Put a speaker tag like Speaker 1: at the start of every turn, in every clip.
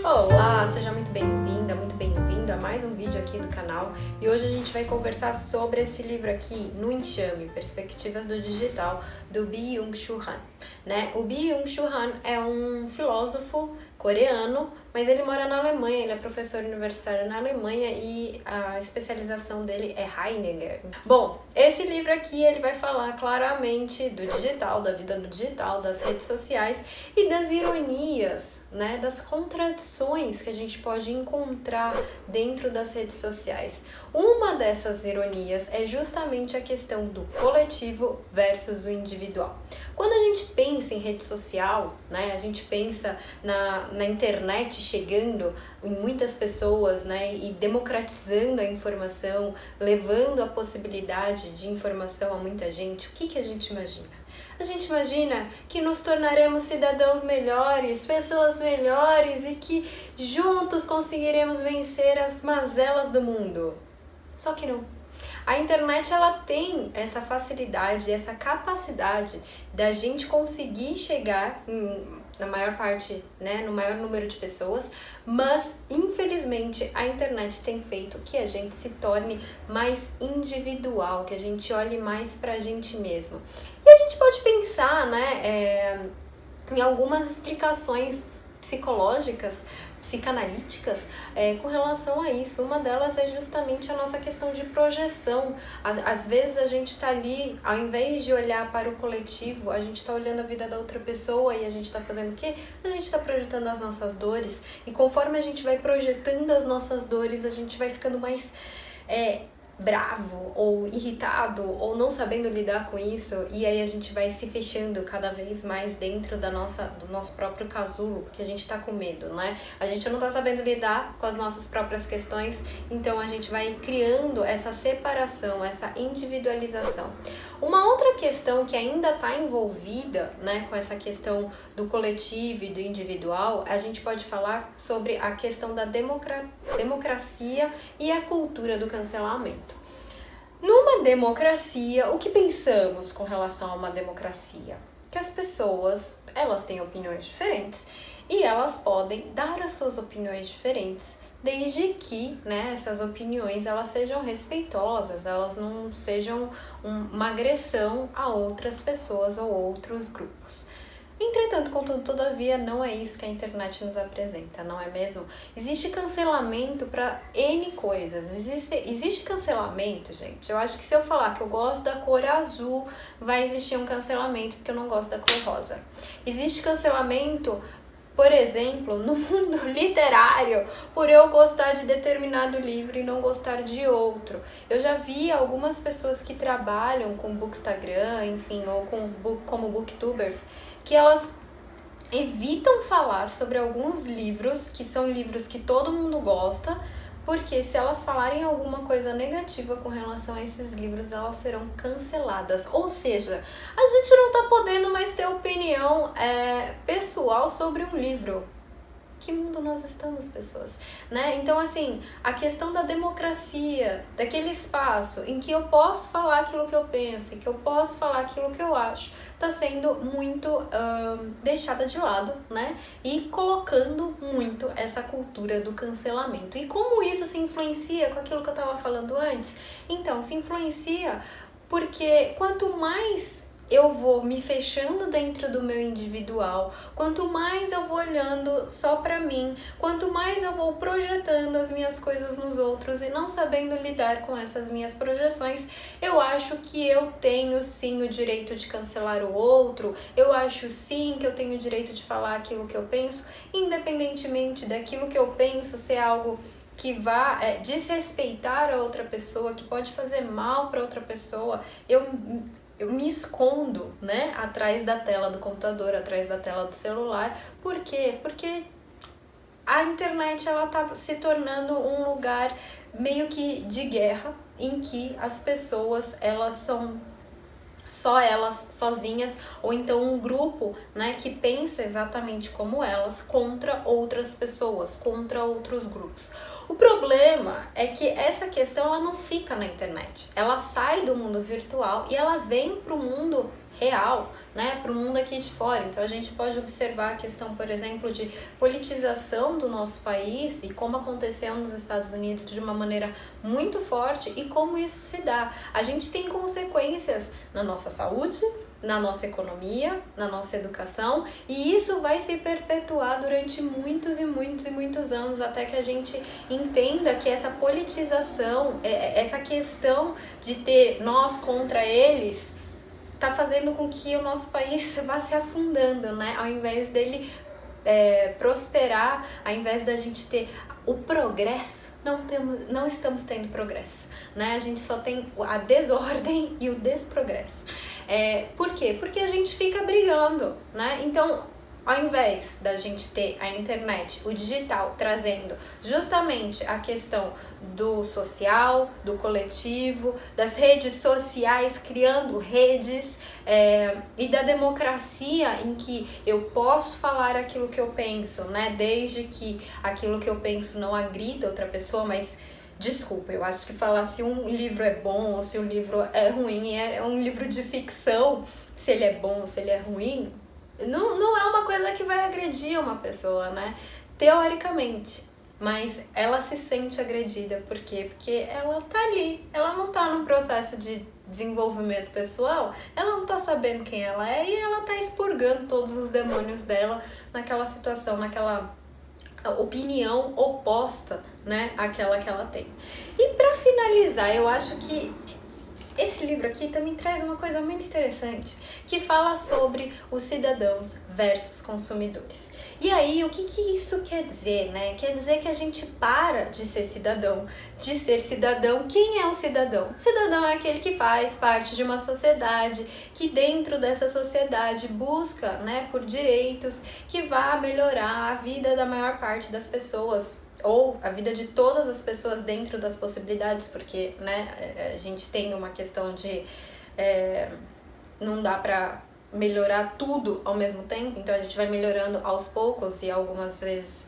Speaker 1: Olá, seja muito bem-vinda, muito bem-vindo a mais um vídeo aqui do canal. E hoje a gente vai conversar sobre esse livro aqui, No Enxame, Perspectivas do Digital, do Byung-Chul Han. O Byung-Chul Han é um filósofo coreano, mas ele mora na Alemanha, ele é professor universitário na Alemanha e a especialização dele é Heidegger. Bom, esse livro aqui ele vai falar claramente do digital, da vida no digital, das redes sociais e das ironias, das contradições que a gente pode encontrar dentro das redes sociais. Uma dessas ironias é justamente a questão do coletivo versus o individual. Quando a gente pensa em rede social, a gente pensa na internet chegando em muitas pessoas, e democratizando a informação, levando a possibilidade de informação a muita gente, o que a gente imagina? A gente imagina que nos tornaremos cidadãos melhores, pessoas melhores e que juntos conseguiremos vencer as mazelas do mundo. Só que não. A internet ela tem essa facilidade, essa capacidade da gente conseguir chegar na maior parte, no maior número de pessoas, mas infelizmente a internet tem feito que a gente se torne mais individual, que a gente olhe mais pra gente mesmo. E a gente pode pensar, em algumas explicações psicológicas, psicanalíticas, com relação a isso. Uma delas é justamente a nossa questão de projeção. Às vezes a gente está ali, ao invés de olhar para o coletivo, a gente está olhando a vida da outra pessoa e a gente está fazendo o quê? A gente está projetando as nossas dores e conforme a gente vai projetando as nossas dores, a gente vai ficando mais bravo ou irritado ou não sabendo lidar com isso, e aí a gente vai se fechando cada vez mais dentro do nosso próprio casulo, porque a gente tá com medo, A gente não tá sabendo lidar com as nossas próprias questões, então a gente vai criando essa separação, essa individualização. Uma outra questão que ainda tá envolvida, com essa questão do coletivo e do individual, a gente pode falar sobre a questão da democracia e a cultura do cancelamento. Numa democracia, o que pensamos com relação a uma democracia? Que as pessoas, elas têm opiniões diferentes e elas podem dar as suas opiniões diferentes, desde que, essas opiniões elas sejam respeitosas, elas não sejam uma agressão a outras pessoas ou outros grupos. Entretanto, contudo, todavia, não é isso que a internet nos apresenta, não é mesmo? Existe cancelamento para N coisas. Existe cancelamento, gente. Eu acho que se eu falar que eu gosto da cor azul, vai existir um cancelamento porque eu não gosto da cor rosa. Existe cancelamento, por exemplo, no mundo literário, por eu gostar de determinado livro e não gostar de outro. Eu já vi algumas pessoas que trabalham com bookstagram, enfim, ou como booktubers, que elas evitam falar sobre alguns livros, que são livros que todo mundo gosta, porque se elas falarem alguma coisa negativa com relação a esses livros, elas serão canceladas. Ou seja, a gente não tá podendo mais ter opinião pessoal sobre um livro. Que mundo nós estamos, pessoas? Então, assim, a questão da democracia, daquele espaço em que eu posso falar aquilo que eu penso, que eu posso falar aquilo que eu acho, tá sendo muito deixada de lado, E colocando muito essa cultura do cancelamento. E como isso se influencia com aquilo que eu tava falando antes? Então, se influencia porque quanto mais eu vou me fechando dentro do meu individual, quanto mais eu vou olhando só pra mim, quanto mais eu vou projetando as minhas coisas nos outros e não sabendo lidar com essas minhas projeções, eu acho que eu tenho sim o direito de cancelar o outro, eu acho sim que eu tenho o direito de falar aquilo que eu penso, independentemente daquilo que eu penso ser algo que vá desrespeitar a outra pessoa, que pode fazer mal para outra pessoa. Eu me escondo, atrás da tela do computador, atrás da tela do celular. Por quê? Porque a internet ela tá se tornando um lugar meio que de guerra, em que as pessoas elas são só elas sozinhas, ou então um grupo, que pensa exatamente como elas, contra outras pessoas, contra outros grupos. O problema é que essa questão ela não fica na internet, ela sai do mundo virtual e ela vem para o mundo real, né, para o mundo aqui de fora. Então a gente pode observar a questão, por exemplo, de politização do nosso país e como aconteceu nos Estados Unidos de uma maneira muito forte e como isso se dá. A gente tem consequências na nossa saúde, na nossa economia, na nossa educação, e isso vai se perpetuar durante muitos e muitos e muitos anos, até que a gente entenda que essa politização, essa questão de ter nós contra eles, tá fazendo com que o nosso país vá se afundando, né? Ao invés dele prosperar, ao invés da gente ter o progresso, não estamos tendo progresso, né? A gente só tem a desordem e o desprogresso. Por quê? Porque a gente fica brigando, né? Então, ao invés da gente ter a internet, o digital, trazendo justamente a questão do social, do coletivo, das redes sociais, criando redes, e da democracia em que eu posso falar aquilo que eu penso, né? Desde que aquilo que eu penso não agrida outra pessoa, mas desculpa, eu acho que falar se um livro é bom ou se um livro é ruim, é um livro de ficção, se ele é bom ou se ele é ruim, não é uma coisa que vai agredir uma pessoa, né? Teoricamente. Mas ela se sente agredida. Por quê? Porque ela tá ali. Ela não tá num processo de desenvolvimento pessoal. Ela não tá sabendo quem ela é e ela tá expurgando todos os demônios dela naquela situação, naquela opinião oposta, né? Àquela que ela tem. E pra finalizar, eu acho que esse livro aqui também traz uma coisa muito interessante, que fala sobre os cidadãos versus consumidores. E aí, o que isso quer dizer, né? Quer dizer que a gente para de ser cidadão. De ser cidadão, quem é o cidadão? O cidadão é aquele que faz parte de uma sociedade, que dentro dessa sociedade busca, né, por direitos que vá melhorar a vida da maior parte das pessoas, ou a vida de todas as pessoas dentro das possibilidades, porque, né, a gente tem uma questão de não dá pra melhorar tudo ao mesmo tempo, então a gente vai melhorando aos poucos e algumas vezes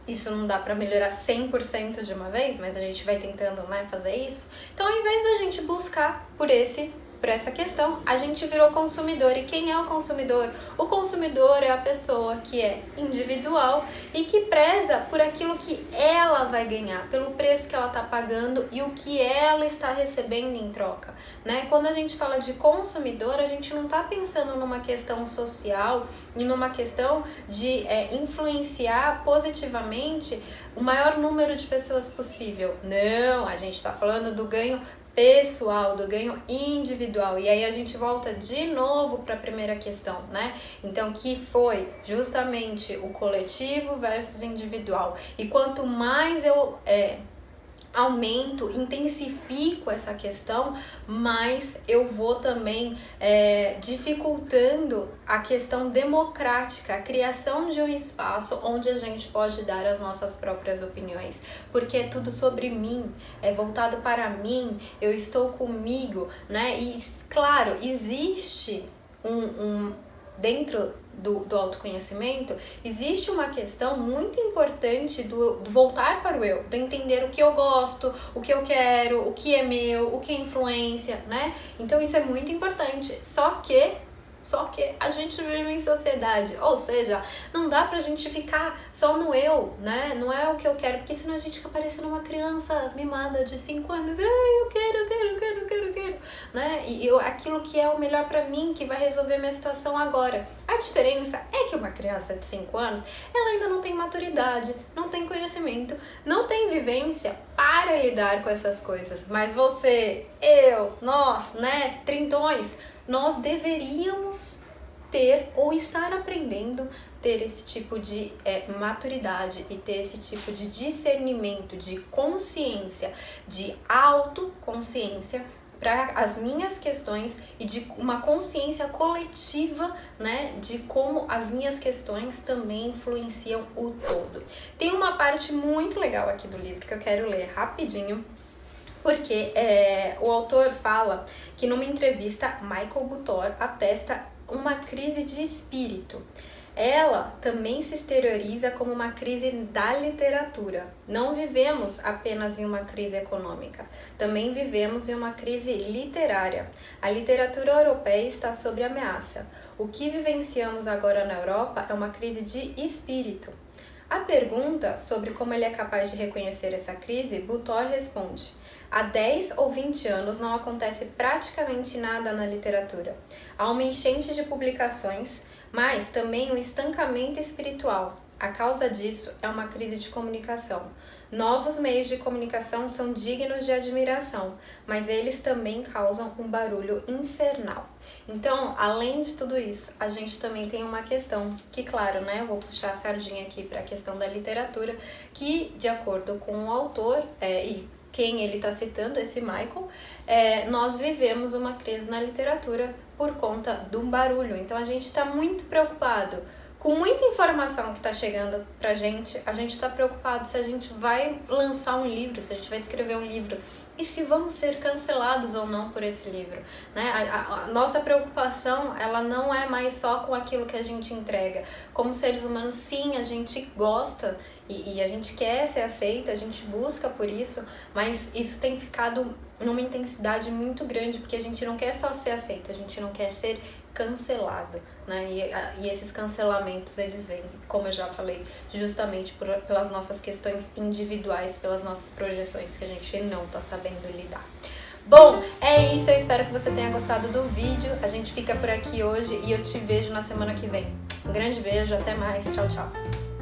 Speaker 1: isso não dá pra melhorar 100% de uma vez, mas a gente vai tentando, né, fazer isso. Então, ao invés da gente buscar por essa questão, a gente virou consumidor. E quem é o consumidor? O consumidor é a pessoa que é individual e que preza por aquilo que ela vai ganhar, pelo preço que ela está pagando e o que ela está recebendo em troca, né? Quando a gente fala de consumidor, a gente não está pensando numa questão social e numa questão de influenciar positivamente o maior número de pessoas possível. Não, a gente está falando do ganho pessoal, do ganho individual. E aí a gente volta de novo para a primeira questão, né? Então, que foi justamente o coletivo versus individual. E quanto mais eu aumento, intensifico essa questão, mas eu vou também dificultando a questão democrática, a criação de um espaço onde a gente pode dar as nossas próprias opiniões, porque é tudo sobre mim, é voltado para mim, eu estou comigo, né? E claro, existe dentro do autoconhecimento, existe uma questão muito importante do voltar para o eu, do entender o que eu gosto, o que eu quero, o que é meu, o que é influência, né? Então isso é muito importante, só que a gente vive em sociedade, ou seja, não dá pra gente ficar só no eu, né? Não é o que eu quero, porque senão a gente fica parecendo uma criança mimada de 5 anos. Ai, eu quero, né? E aquilo que é o melhor pra mim, que vai resolver minha situação agora. A diferença é que uma criança de 5 anos, ela ainda não tem maturidade, não tem conhecimento, não tem vivência para lidar com essas coisas. Mas você, eu, nós, né, trintões, nós deveríamos ter ou estar aprendendo ter esse tipo de maturidade e ter esse tipo de discernimento, de consciência, de autoconsciência para as minhas questões e de uma consciência coletiva, né, de como as minhas questões também influenciam o todo. Tem uma parte muito legal aqui do livro que eu quero ler rapidinho, porque o autor fala que numa entrevista, Michael Butor atesta uma crise de espírito. ela também se exterioriza como uma crise da literatura. Não vivemos apenas em uma crise econômica, também vivemos em uma crise literária. A literatura europeia está sob ameaça. O que vivenciamos agora na Europa é uma crise de espírito. A pergunta sobre como ele é capaz de reconhecer essa crise, Butor responde: há 10 ou 20 anos não acontece praticamente nada na literatura. Há uma enchente de publicações, mas também um estancamento espiritual. A causa disso é uma crise de comunicação. Novos meios de comunicação são dignos de admiração, mas eles também causam um barulho infernal. Então, além de tudo isso, a gente também tem uma questão que, claro, né, eu vou puxar a sardinha aqui para a questão da literatura, que, de acordo com o autor e quem ele está citando, esse Michael, nós vivemos uma crise na literatura por conta de um barulho. Então, a gente está muito preocupado com muita informação que está chegando pra gente. A gente está preocupado se a gente vai lançar um livro, se a gente vai escrever um livro e se vamos ser cancelados ou não por esse livro, né? A nossa preocupação, ela não é mais só com aquilo que a gente entrega. Como seres humanos, sim, a gente gosta e a gente quer ser aceita, a gente busca por isso, mas isso tem ficado numa intensidade muito grande, porque a gente não quer só ser aceito, a gente não quer ser cancelado, né? E esses cancelamentos, eles vêm, como eu já falei, justamente pelas nossas questões individuais, pelas nossas projeções que a gente não tá sabendo lidar. Bom, é isso, eu espero que você tenha gostado do vídeo. A gente fica por aqui hoje e eu te vejo na semana que vem. Um grande beijo, até mais, tchau, tchau.